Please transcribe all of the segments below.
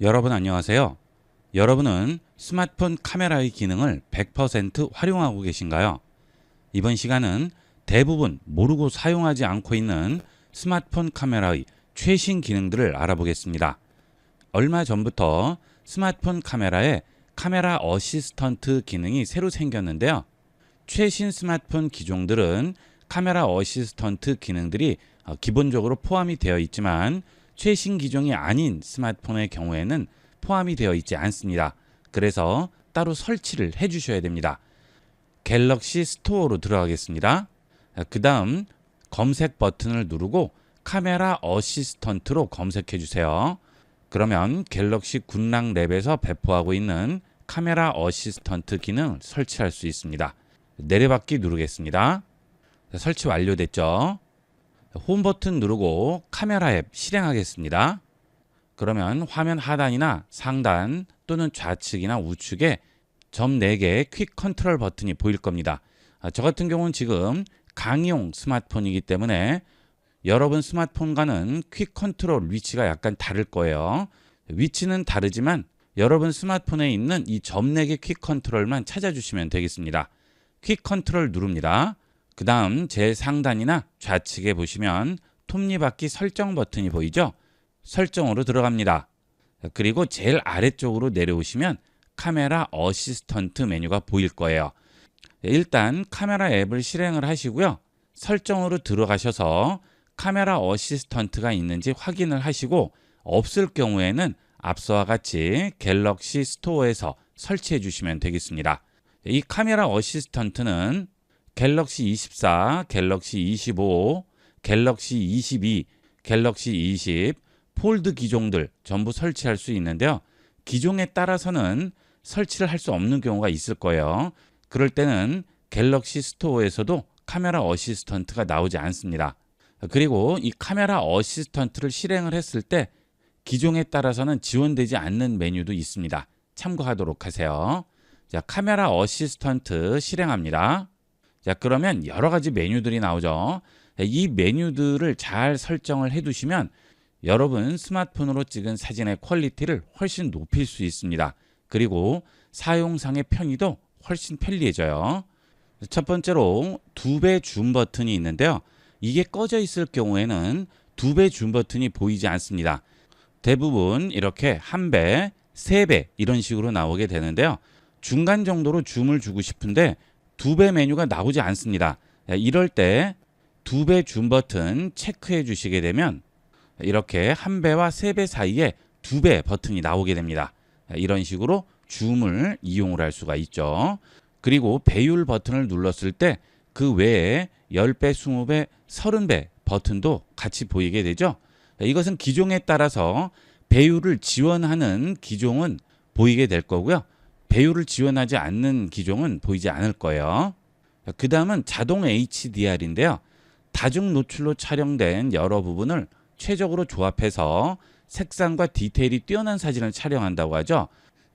여러분 안녕하세요. 여러분은 스마트폰 카메라의 기능을 100% 활용하고 계신가요? 이번 시간은 대부분 모르고 사용하지 않고 있는 스마트폰 카메라의 최신 기능들을 알아보겠습니다. 얼마 전부터 스마트폰 카메라에 카메라 어시스턴트 기능이 새로 생겼는데요. 최신 스마트폰 기종들은 카메라 어시스턴트 기능들이 기본적으로 포함이 되어 있지만 최신 기종이 아닌 스마트폰의 경우에는 포함이 되어 있지 않습니다. 그래서 따로 설치를 해 주셔야 됩니다. 갤럭시 스토어로 들어가겠습니다. 그 다음 검색 버튼을 누르고 카메라 어시스턴트로 검색해 주세요. 그러면 갤럭시 굿랑 랩에서 배포하고 있는 카메라 어시스턴트 기능을 설치할 수 있습니다. 내려받기 누르겠습니다. 설치 완료됐죠? 홈 버튼 누르고 카메라 앱 실행하겠습니다. 그러면 화면 하단이나 상단 또는 좌측이나 우측에 점 4개 퀵 컨트롤 버튼이 보일 겁니다. 저 같은 경우는 지금 강의용 스마트폰이기 때문에 여러분 스마트폰과는 퀵 컨트롤 위치가 약간 다를 거예요. 위치는 다르지만 여러분 스마트폰에 있는 이 점 4개 퀵 컨트롤만 찾아주시면 되겠습니다. 퀵 컨트롤 누릅니다. 그 다음 제일 상단이나 좌측에 보시면 톱니바퀴 설정 버튼이 보이죠? 설정으로 들어갑니다. 그리고 제일 아래쪽으로 내려오시면 카메라 어시스턴트 메뉴가 보일 거예요. 일단 카메라 앱을 실행을 하시고요. 설정으로 들어가셔서 카메라 어시스턴트가 있는지 확인을 하시고 없을 경우에는 앞서와 같이 갤럭시 스토어에서 설치해 주시면 되겠습니다. 이 카메라 어시스턴트는 갤럭시 24, 갤럭시 25, 갤럭시 22, 갤럭시 20, 폴드 기종들 전부 설치할 수 있는데요. 기종에 따라서는 설치를 할 수 없는 경우가 있을 거예요. 그럴 때는 갤럭시 스토어에서도 카메라 어시스턴트가 나오지 않습니다. 그리고 이 카메라 어시스턴트를 실행을 했을 때 기종에 따라서는 지원되지 않는 메뉴도 있습니다. 참고하도록 하세요. 자, 카메라 어시스턴트 실행합니다. 자, 그러면 여러 가지 메뉴들이 나오죠. 이 메뉴들을 잘 설정을 해 두시면 여러분 스마트폰으로 찍은 사진의 퀄리티를 훨씬 높일 수 있습니다. 그리고 사용상의 편의도 훨씬 편리해져요. 첫 번째로 2배 줌 버튼이 있는데요. 이게 꺼져 있을 경우에는 2배 줌 버튼이 보이지 않습니다. 대부분 이렇게 1배, 3배 이런 식으로 나오게 되는데요. 중간 정도로 줌을 주고 싶은데 2배 메뉴가 나오지 않습니다. 이럴 때 2배 줌 버튼 체크해 주시게 되면 이렇게 1배와 3배 사이에 2배 버튼이 나오게 됩니다. 이런 식으로 줌을 이용을 할 수가 있죠. 그리고 배율 버튼을 눌렀을 때 그 외에 10배, 20배, 30배 버튼도 같이 보이게 되죠. 이것은 기종에 따라서 배율을 지원하는 기종은 보이게 될 거고요. 배율을 지원하지 않는 기종은 보이지 않을 거예요. 그 다음은 자동 HDR인데요. 다중 노출로 촬영된 여러 부분을 최적으로 조합해서 색상과 디테일이 뛰어난 사진을 촬영한다고 하죠.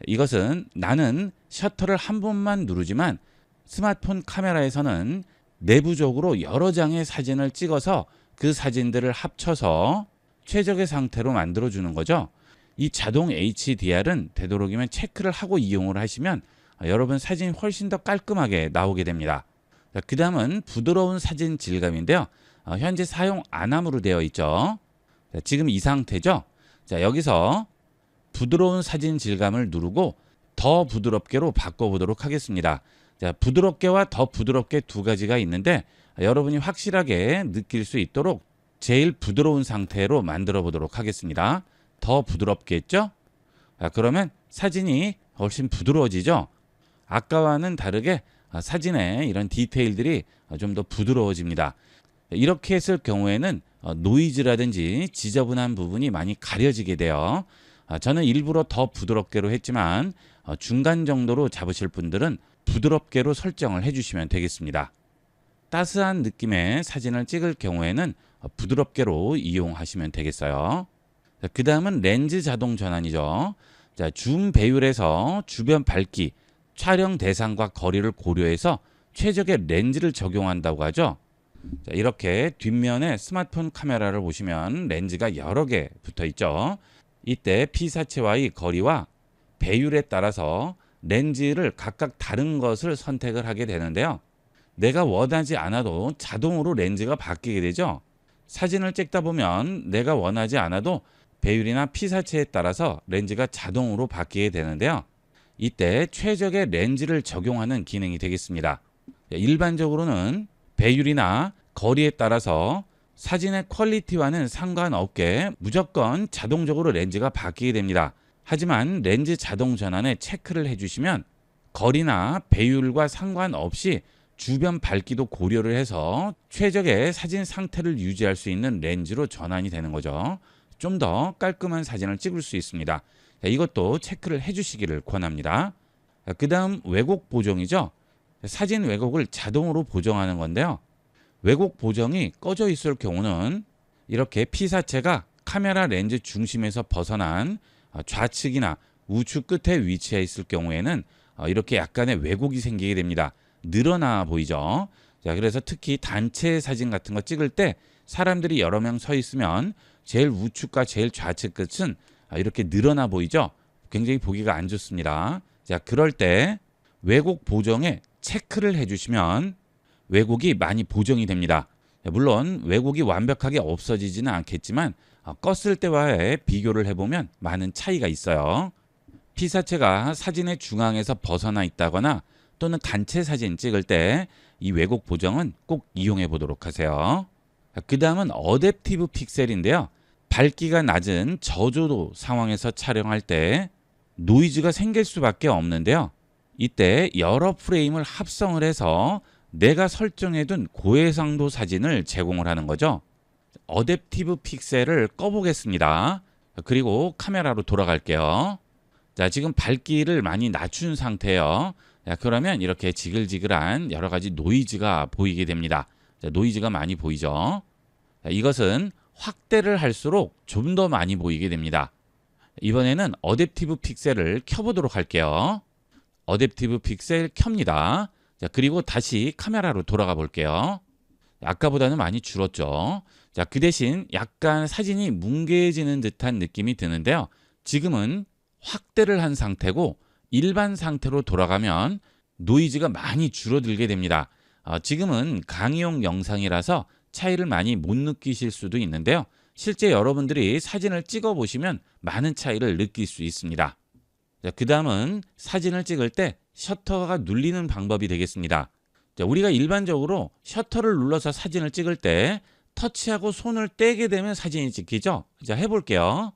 이것은 나는 셔터를 한 번만 누르지만 스마트폰 카메라에서는 내부적으로 여러 장의 사진을 찍어서 그 사진들을 합쳐서 최적의 상태로 만들어주는 거죠. 이 자동 HDR은 되도록이면 체크를 하고 이용을 하시면 여러분 사진이 훨씬 더 깔끔하게 나오게 됩니다. 그 다음은 부드러운 사진 질감인데요. 현재 사용 안 함으로 되어 있죠. 지금 이 상태죠. 자, 여기서 부드러운 사진 질감을 누르고 더 부드럽게로 바꿔보도록 하겠습니다. 자, 부드럽게와 더 부드럽게 두 가지가 있는데 여러분이 확실하게 느낄 수 있도록 제일 부드러운 상태로 만들어 보도록 하겠습니다. 더 부드럽게 했죠? 그러면 사진이 훨씬 부드러워지죠? 아까와는 다르게 사진의 이런 디테일들이 좀 더 부드러워집니다. 이렇게 했을 경우에는 노이즈라든지 지저분한 부분이 많이 가려지게 돼요. 저는 일부러 더 부드럽게로 했지만 중간 정도로 잡으실 분들은 부드럽게로 설정을 해주시면 되겠습니다. 따스한 느낌의 사진을 찍을 경우에는 부드럽게로 이용하시면 되겠어요. 그 다음은 렌즈 자동 전환이죠. 자, 줌 배율에서 주변 밝기, 촬영 대상과 거리를 고려해서 최적의 렌즈를 적용한다고 하죠. 자, 이렇게 뒷면에 스마트폰 카메라를 보시면 렌즈가 여러 개 붙어 있죠. 이때 피사체와의 거리와 배율에 따라서 렌즈를 각각 다른 것을 선택을 하게 되는데요. 내가 원하지 않아도 자동으로 렌즈가 바뀌게 되죠. 사진을 찍다 보면 내가 원하지 않아도 배율이나 피사체에 따라서 렌즈가 자동으로 바뀌게 되는데요. 이때 최적의 렌즈를 적용하는 기능이 되겠습니다. 일반적으로는 배율이나 거리에 따라서 사진의 퀄리티와는 상관없게 무조건 자동적으로 렌즈가 바뀌게 됩니다. 하지만 렌즈 자동 전환에 체크를 해주시면 거리나 배율과 상관없이 주변 밝기도 고려를 해서 최적의 사진 상태를 유지할 수 있는 렌즈로 전환이 되는 거죠. 좀 더 깔끔한 사진을 찍을 수 있습니다. 이것도 체크를 해주시기를 권합니다. 그 다음 왜곡 보정이죠. 사진 왜곡을 자동으로 보정하는 건데요. 왜곡 보정이 꺼져 있을 경우는 이렇게 피사체가 카메라 렌즈 중심에서 벗어난 좌측이나 우측 끝에 위치해 있을 경우에는 이렇게 약간의 왜곡이 생기게 됩니다. 늘어나 보이죠. 자, 그래서 특히 단체 사진 같은 거 찍을 때 사람들이 여러 명 서 있으면 제일 우측과 제일 좌측 끝은 이렇게 늘어나 보이죠. 굉장히 보기가 안 좋습니다. 자, 그럴 때 왜곡 보정에 체크를 해주시면 왜곡이 많이 보정이 됩니다. 물론 왜곡이 완벽하게 없어지지는 않겠지만 껐을 때와의 비교를 해보면 많은 차이가 있어요. 피사체가 사진의 중앙에서 벗어나 있다거나 또는 단체 사진 찍을 때 이 왜곡 보정은 꼭 이용해 보도록 하세요. 그 다음은 어댑티브 픽셀인데요. 밝기가 낮은 저조도 상황에서 촬영할 때 노이즈가 생길 수밖에 없는데요. 이때 여러 프레임을 합성을 해서 내가 설정해둔 고해상도 사진을 제공을 하는 거죠. 어댑티브 픽셀을 꺼보겠습니다. 그리고 카메라로 돌아갈게요. 자, 지금 밝기를 많이 낮춘 상태예요. 자, 그러면 이렇게 지글지글한 여러 가지 노이즈가 보이게 됩니다. 자, 노이즈가 많이 보이죠. 자, 이것은 확대를 할수록 좀 더 많이 보이게 됩니다. 이번에는 어댑티브 픽셀을 켜보도록 할게요. 어댑티브 픽셀 켭니다. 자, 그리고 다시 카메라로 돌아가 볼게요. 아까보다는 많이 줄었죠. 자, 그 대신 약간 사진이 뭉개지는 듯한 느낌이 드는데요. 지금은 확대를 한 상태고 일반 상태로 돌아가면 노이즈가 많이 줄어들게 됩니다. 지금은 강의용 영상이라서 차이를 많이 못 느끼실 수도 있는데요. 실제 여러분들이 사진을 찍어 보시면 많은 차이를 느낄 수 있습니다. 그 다음은 사진을 찍을 때 셔터가 눌리는 방법이 되겠습니다. 자, 우리가 일반적으로 셔터를 눌러서 사진을 찍을 때 터치하고 손을 떼게 되면 사진이 찍히죠. 자, 해볼게요.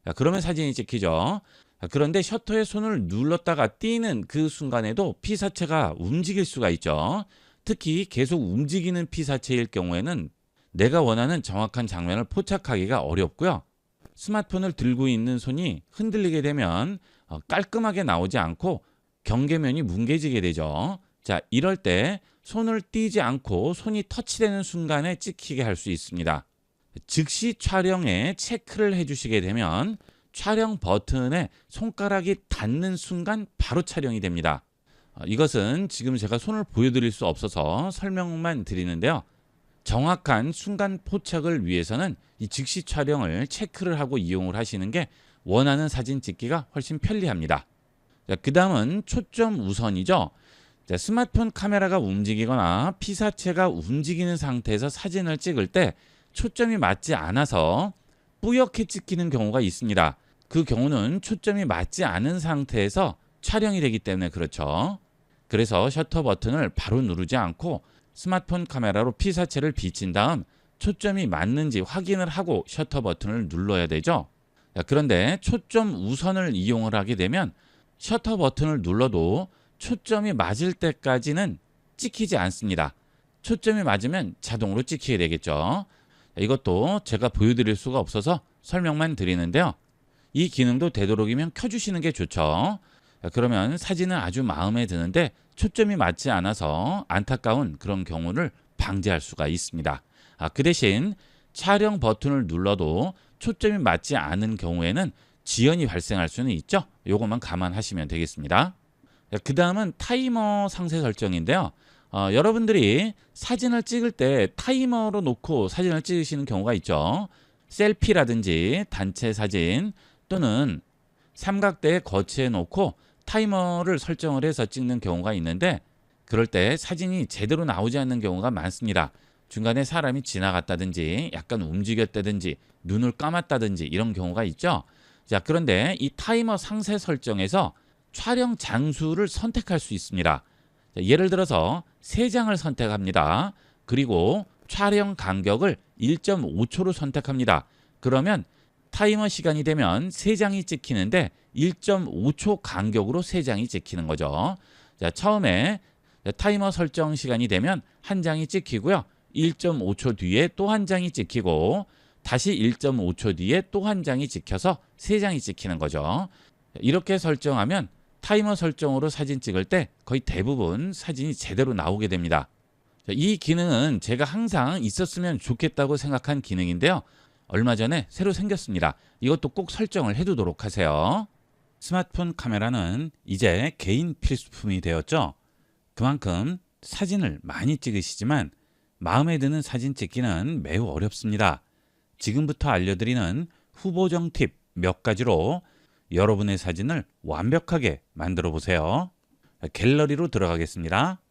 자, 그러면 사진이 찍히죠. 자, 그런데 셔터에 손을 눌렀다가 띄는 그 순간에도 피사체가 움직일 수가 있죠. 특히 계속 움직이는 피사체일 경우에는 내가 원하는 정확한 장면을 포착하기가 어렵고요. 스마트폰을 들고 있는 손이 흔들리게 되면 깔끔하게 나오지 않고 경계면이 뭉개지게 되죠. 자, 이럴 때 손을 띄지 않고 손이 터치되는 순간에 찍히게 할 수 있습니다. 즉시 촬영에 체크를 해주시게 되면 촬영 버튼에 손가락이 닿는 순간 바로 촬영이 됩니다. 이것은 지금 제가 손을 보여드릴 수 없어서 설명만 드리는데요. 정확한 순간 포착을 위해서는 이 즉시 촬영을 체크를 하고 이용을 하시는 게 원하는 사진 찍기가 훨씬 편리합니다. 그 다음은 초점 우선이죠. 자, 스마트폰 카메라가 움직이거나 피사체가 움직이는 상태에서 사진을 찍을 때 초점이 맞지 않아서 뿌옇게 찍히는 경우가 있습니다. 그 경우는 초점이 맞지 않은 상태에서 촬영이 되기 때문에 그렇죠. 그래서 셔터 버튼을 바로 누르지 않고 스마트폰 카메라로 피사체를 비친 다음 초점이 맞는지 확인을 하고 셔터 버튼을 눌러야 되죠. 자, 그런데 초점 우선을 이용을 하게 되면 셔터 버튼을 눌러도 초점이 맞을 때까지는 찍히지 않습니다. 초점이 맞으면 자동으로 찍히게 되겠죠. 이것도 제가 보여드릴 수가 없어서 설명만 드리는데요. 이 기능도 되도록이면 켜주시는 게 좋죠. 그러면 사진은 아주 마음에 드는데 초점이 맞지 않아서 안타까운 그런 경우를 방지할 수가 있습니다. 그 대신 촬영 버튼을 눌러도 초점이 맞지 않은 경우에는 지연이 발생할 수는 있죠. 이것만 감안하시면 되겠습니다. 그 다음은 타이머 상세 설정인데요. 여러분들이 사진을 찍을 때 타이머로 놓고 사진을 찍으시는 경우가 있죠. 셀피라든지 단체 사진 또는 삼각대에 거치해 놓고 타이머를 설정을 해서 찍는 경우가 있는데 그럴 때 사진이 제대로 나오지 않는 경우가 많습니다. 중간에 사람이 지나갔다든지 약간 움직였다든지 눈을 감았다든지 이런 경우가 있죠. 자, 그런데 이 타이머 상세 설정에서 촬영 장수를 선택할 수 있습니다. 자, 예를 들어서 3장을 선택합니다. 그리고 촬영 간격을 1.5초로 선택합니다. 그러면 타이머 시간이 되면 3장이 찍히는데 1.5초 간격으로 3장이 찍히는 거죠. 자, 처음에 타이머 설정 시간이 되면 1장이 찍히고요. 1.5초 뒤에 또 1장이 찍히고 다시 1.5초 뒤에 또 1장이 찍혀서 3장이 찍히는 거죠. 이렇게 설정하면 타이머 설정으로 사진 찍을 때 거의 대부분 사진이 제대로 나오게 됩니다. 이 기능은 제가 항상 있었으면 좋겠다고 생각한 기능인데요. 얼마 전에 새로 생겼습니다. 이것도 꼭 설정을 해두도록 하세요. 스마트폰 카메라는 이제 개인 필수품이 되었죠. 그만큼 사진을 많이 찍으시지만 마음에 드는 사진 찍기는 매우 어렵습니다. 지금부터 알려드리는 후보정 팁 몇 가지로 여러분의 사진을 완벽하게 만들어 보세요. 갤러리로 들어가겠습니다.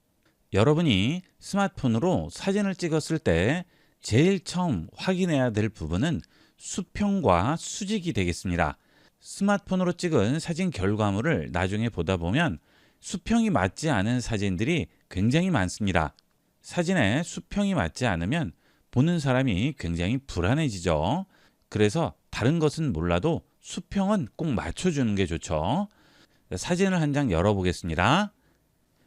여러분이 스마트폰으로 사진을 찍었을 때 제일 처음 확인해야 될 부분은 수평과 수직이 되겠습니다. 스마트폰으로 찍은 사진 결과물을 나중에 보다 보면 수평이 맞지 않은 사진들이 굉장히 많습니다. 사진에 수평이 맞지 않으면 보는 사람이 굉장히 불안해지죠. 그래서 다른 것은 몰라도 수평은 꼭 맞춰주는 게 좋죠. 사진을 한 장 열어보겠습니다.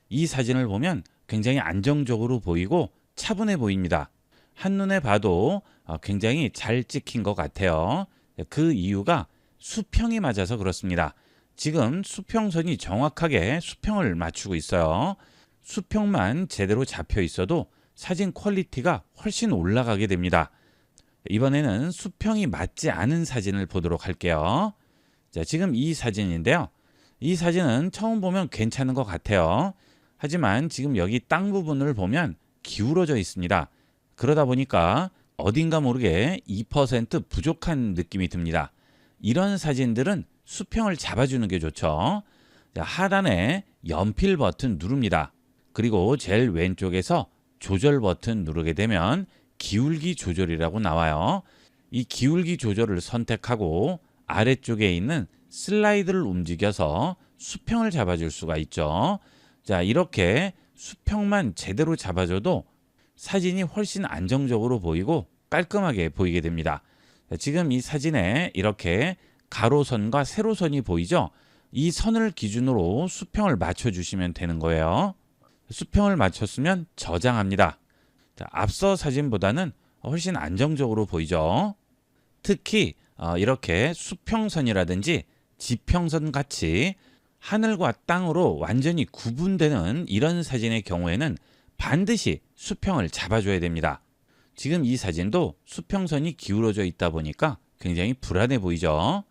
이 사진을 보면 굉장히 안정적으로 보이고 차분해 보입니다. 한눈에 봐도 굉장히 잘 찍힌 것 같아요. 그 이유가 수평이 맞아서 그렇습니다. 지금 수평선이 정확하게 수평을 맞추고 있어요. 수평만 제대로 잡혀 있어도 사진 퀄리티가 훨씬 올라가게 됩니다. 이번에는 수평이 맞지 않은 사진을 보도록 할게요. 자, 지금 이 사진인데요. 이 사진은 처음 보면 괜찮은 것 같아요. 하지만 지금 여기 땅 부분을 보면 기울어져 있습니다. 그러다 보니까 어딘가 모르게 2% 부족한 느낌이 듭니다. 이런 사진들은 수평을 잡아주는 게 좋죠. 자, 하단에 연필 버튼 누릅니다. 그리고 제일 왼쪽에서 조절 버튼 누르게 되면 기울기 조절이라고 나와요. 이 기울기 조절을 선택하고 아래쪽에 있는 슬라이드를 움직여서 수평을 잡아줄 수가 있죠. 자, 이렇게 수평만 제대로 잡아줘도 사진이 훨씬 안정적으로 보이고 깔끔하게 보이게 됩니다. 자, 지금 이 사진에 이렇게 가로선과 세로선이 보이죠? 이 선을 기준으로 수평을 맞춰주시면 되는 거예요. 수평을 맞췄으면 저장합니다. 자, 앞서 사진보다는 훨씬 안정적으로 보이죠. 특히 이렇게 수평선이라든지 지평선 같이 하늘과 땅으로 완전히 구분되는 이런 사진의 경우에는 반드시 수평을 잡아줘야 됩니다. 지금 이 사진도 수평선이 기울어져 있다 보니까 굉장히 불안해 보이죠.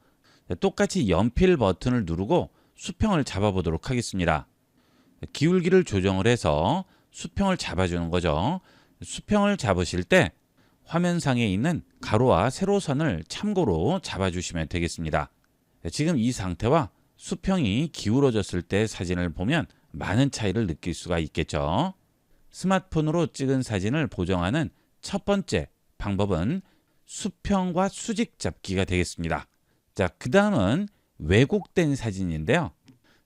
똑같이 연필 버튼을 누르고 수평을 잡아보도록 하겠습니다. 기울기를 조정을 해서 수평을 잡아주는 거죠. 수평을 잡으실 때 화면상에 있는 가로와 세로선을 참고로 잡아주시면 되겠습니다. 지금 이 상태와 수평이 기울어졌을 때 사진을 보면 많은 차이를 느낄 수가 있겠죠. 스마트폰으로 찍은 사진을 보정하는 첫 번째 방법은 수평과 수직 잡기가 되겠습니다. 자, 그 다음은 왜곡된 사진인데요.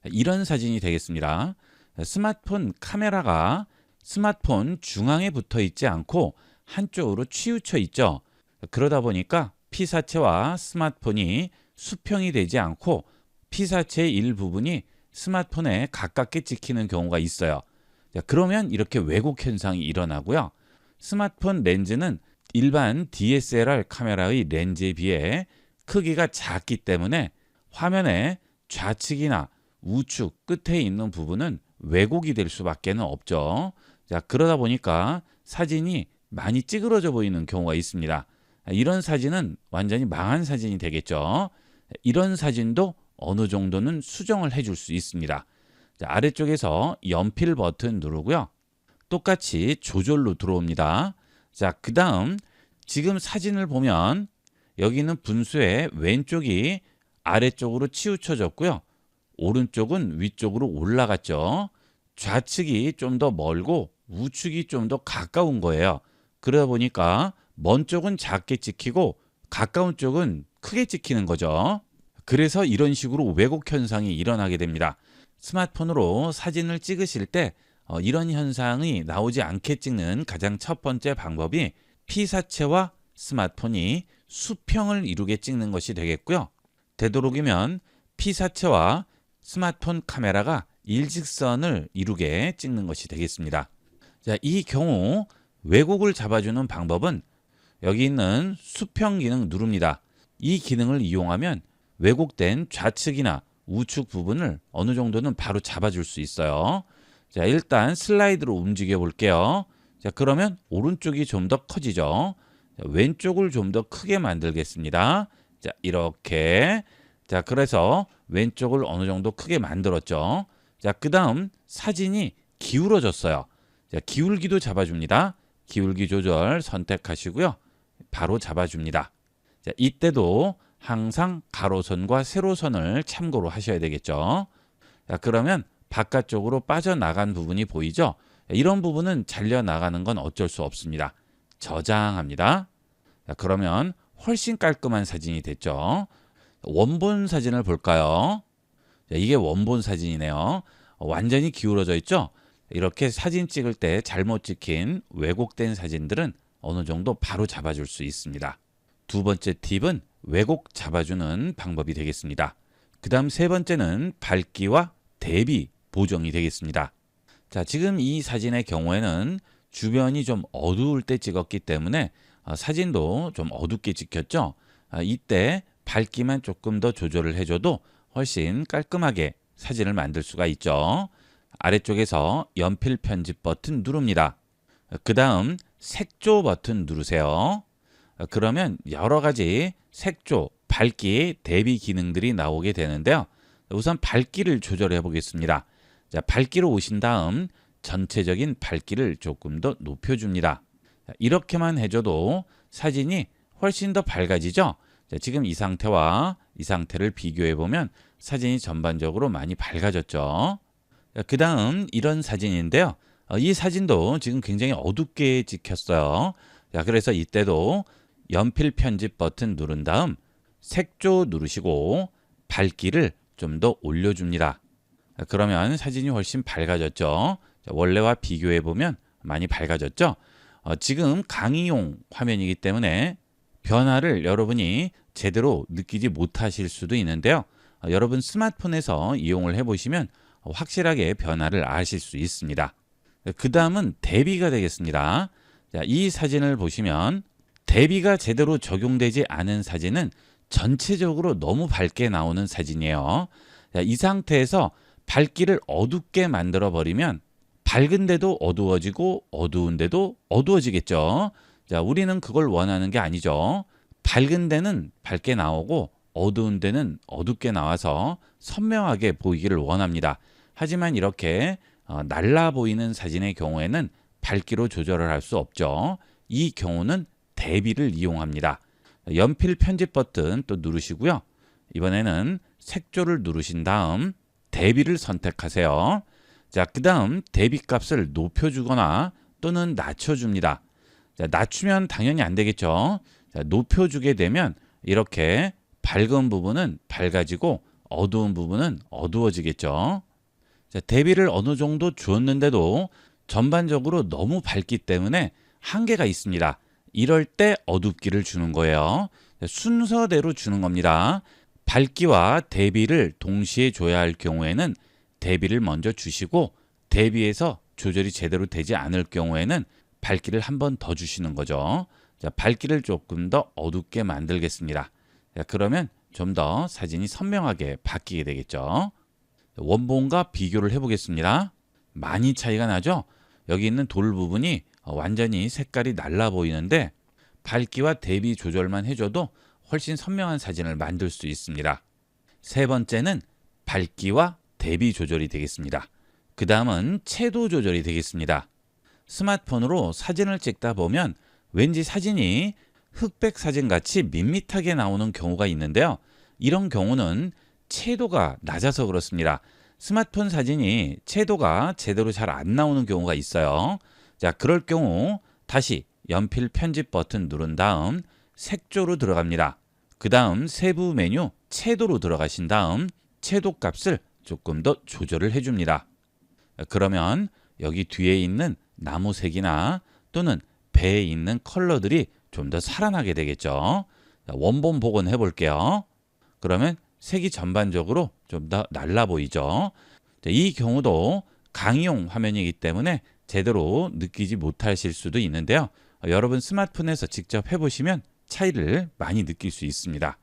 이런 사진이 되겠습니다. 스마트폰 카메라가 스마트폰 중앙에 붙어 있지 않고 한쪽으로 치우쳐 있죠. 그러다 보니까 피사체와 스마트폰이 수평이 되지 않고 피사체의 일부분이 스마트폰에 가깝게 찍히는 경우가 있어요. 자, 그러면 이렇게 왜곡 현상이 일어나고요. 스마트폰 렌즈는 일반 DSLR 카메라의 렌즈에 비해 크기가 작기 때문에 화면의 좌측이나 우측 끝에 있는 부분은 왜곡이 될 수밖에 없죠. 자, 그러다 보니까 사진이 많이 찌그러져 보이는 경우가 있습니다. 이런 사진은 완전히 망한 사진이 되겠죠. 이런 사진도 어느 정도는 수정을 해줄 수 있습니다. 자, 아래쪽에서 연필 버튼 누르고요. 똑같이 조절로 들어옵니다. 자, 그 다음 지금 사진을 보면 여기는 분수의 왼쪽이 아래쪽으로 치우쳐졌고요. 오른쪽은 위쪽으로 올라갔죠. 좌측이 좀 더 멀고 우측이 좀 더 가까운 거예요. 그러다 보니까 먼 쪽은 작게 찍히고 가까운 쪽은 크게 찍히는 거죠. 그래서 이런 식으로 왜곡 현상이 일어나게 됩니다. 스마트폰으로 사진을 찍으실 때 이런 현상이 나오지 않게 찍는 가장 첫 번째 방법이 P사체와 스마트폰이 수평을 이루게 찍는 것이 되겠고요. 되도록이면 P사체와 스마트폰 카메라가 일직선을 이루게 찍는 것이 되겠습니다. 자, 이 경우 왜곡을 잡아주는 방법은 여기 있는 수평 기능 누릅니다. 이 기능을 이용하면 왜곡된 좌측이나 우측 부분을 어느 정도는 바로 잡아줄 수 있어요. 자, 일단 슬라이드로 움직여 볼게요. 자, 그러면 오른쪽이 좀 더 커지죠. 자, 왼쪽을 좀 더 크게 만들겠습니다. 자, 이렇게. 자, 그래서 왼쪽을 어느 정도 크게 만들었죠. 자, 그 다음 사진이 기울어졌어요. 자, 기울기도 잡아줍니다. 기울기 조절 선택하시고요. 바로 잡아줍니다. 자, 이때도 항상 가로선과 세로선을 참고로 하셔야 되겠죠. 자, 그러면 바깥쪽으로 빠져나간 부분이 보이죠? 이런 부분은 잘려나가는 건 어쩔 수 없습니다. 저장합니다. 자, 그러면 훨씬 깔끔한 사진이 됐죠. 원본 사진을 볼까요? 자, 이게 원본 사진이네요. 완전히 기울어져 있죠? 이렇게 사진 찍을 때 잘못 찍힌 왜곡된 사진들은 어느 정도 바로 잡아줄 수 있습니다. 두 번째 팁은 왜곡 잡아주는 방법이 되겠습니다. 그 다음 세 번째는 밝기와 대비 보정이 되겠습니다. 자, 지금 이 사진의 경우에는 주변이 좀 어두울 때 찍었기 때문에 사진도 좀 어둡게 찍혔죠. 이때 밝기만 조금 더 조절을 해줘도 훨씬 깔끔하게 사진을 만들 수가 있죠. 아래쪽에서 연필 편집 버튼 누릅니다. 그 다음 색조 버튼 누르세요. 그러면 여러 가지 색조, 밝기, 대비 기능들이 나오게 되는데요. 우선 밝기를 조절해 보겠습니다. 자, 밝기로 오신 다음 전체적인 밝기를 조금 더 높여줍니다. 자, 이렇게만 해줘도 사진이 훨씬 더 밝아지죠. 자, 지금 이 상태와 이 상태를 비교해 보면 사진이 전반적으로 많이 밝아졌죠. 그 다음 이런 사진인데요. 이 사진도 지금 굉장히 어둡게 찍혔어요. 자, 그래서 이때도 연필 편집 버튼 누른 다음 색조 누르시고 밝기를 좀 더 올려줍니다. 그러면 사진이 훨씬 밝아졌죠. 원래와 비교해 보면 많이 밝아졌죠. 지금 강의용 화면이기 때문에 변화를 여러분이 제대로 느끼지 못하실 수도 있는데요. 여러분 스마트폰에서 이용을 해보시면 확실하게 변화를 아실 수 있습니다. 그 다음은 대비가 되겠습니다. 자, 이 사진을 보시면 대비가 제대로 적용되지 않은 사진은 전체적으로 너무 밝게 나오는 사진이에요. 자, 이 상태에서 밝기를 어둡게 만들어 버리면 밝은데도 어두워지고 어두운데도 어두워지겠죠. 자, 우리는 그걸 원하는 게 아니죠. 밝은 데는 밝게 나오고 어두운 데는 어둡게 나와서 선명하게 보이기를 원합니다. 하지만 이렇게 날라 보이는 사진의 경우에는 밝기로 조절을 할 수 없죠. 이 경우는 대비를 이용합니다. 연필 편집 버튼 또 누르시고요. 이번에는 색조를 누르신 다음 대비를 선택하세요. 자, 그 다음 대비 값을 높여주거나 또는 낮춰줍니다. 자, 낮추면 당연히 안 되겠죠. 자, 높여주게 되면 이렇게 밝은 부분은 밝아지고 어두운 부분은 어두워지겠죠. 자, 대비를 어느 정도 주었는데도 전반적으로 너무 밝기 때문에 한계가 있습니다. 이럴 때 어둡기를 주는 거예요. 자, 순서대로 주는 겁니다. 밝기와 대비를 동시에 줘야 할 경우에는 대비를 먼저 주시고 대비에서 조절이 제대로 되지 않을 경우에는 밝기를 한 번 더 주시는 거죠. 자, 밝기를 조금 더 어둡게 만들겠습니다. 자, 그러면 좀 더 사진이 선명하게 바뀌게 되겠죠. 원본과 비교를 해보겠습니다. 많이 차이가 나죠? 여기 있는 돌 부분이 완전히 색깔이 날라 보이는데 밝기와 대비 조절만 해줘도 훨씬 선명한 사진을 만들 수 있습니다. 세 번째는 밝기와 대비 조절이 되겠습니다. 그 다음은 채도 조절이 되겠습니다. 스마트폰으로 사진을 찍다 보면 왠지 사진이 흑백 사진 같이 밋밋하게 나오는 경우가 있는데요. 이런 경우는 채도가 낮아서 그렇습니다. 스마트폰 사진이 채도가 제대로 잘 안 나오는 경우가 있어요. 자, 그럴 경우 다시 연필 편집 버튼 누른 다음 색조로 들어갑니다. 그 다음 세부 메뉴 채도로 들어가신 다음 채도 값을 조금 더 조절을 해줍니다. 그러면 여기 뒤에 있는 나무색이나 또는 배에 있는 컬러들이 좀 더 살아나게 되겠죠. 원본 복원해 볼게요. 그러면 색이 전반적으로 좀 더 날라 보이죠. 이 경우도 강의용 화면이기 때문에 제대로 느끼지 못하실 수도 있는데요. 여러분 스마트폰에서 직접 해보시면 차이를 많이 느낄 수 있습니다.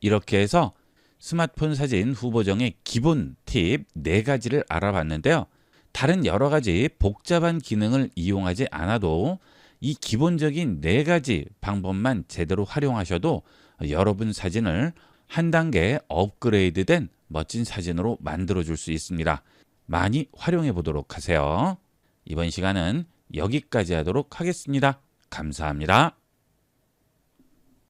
이렇게 해서 스마트폰 사진 후보정의 기본 팁 4가지를 알아봤는데요. 다른 여러 가지 복잡한 기능을 이용하지 않아도 이 기본적인 4가지 방법만 제대로 활용하셔도 여러분 사진을 한 단계 업그레이드된 멋진 사진으로 만들어 줄 수 있습니다. 많이 활용해 보도록 하세요. 이번 시간은 여기까지 하도록 하겠습니다. 감사합니다.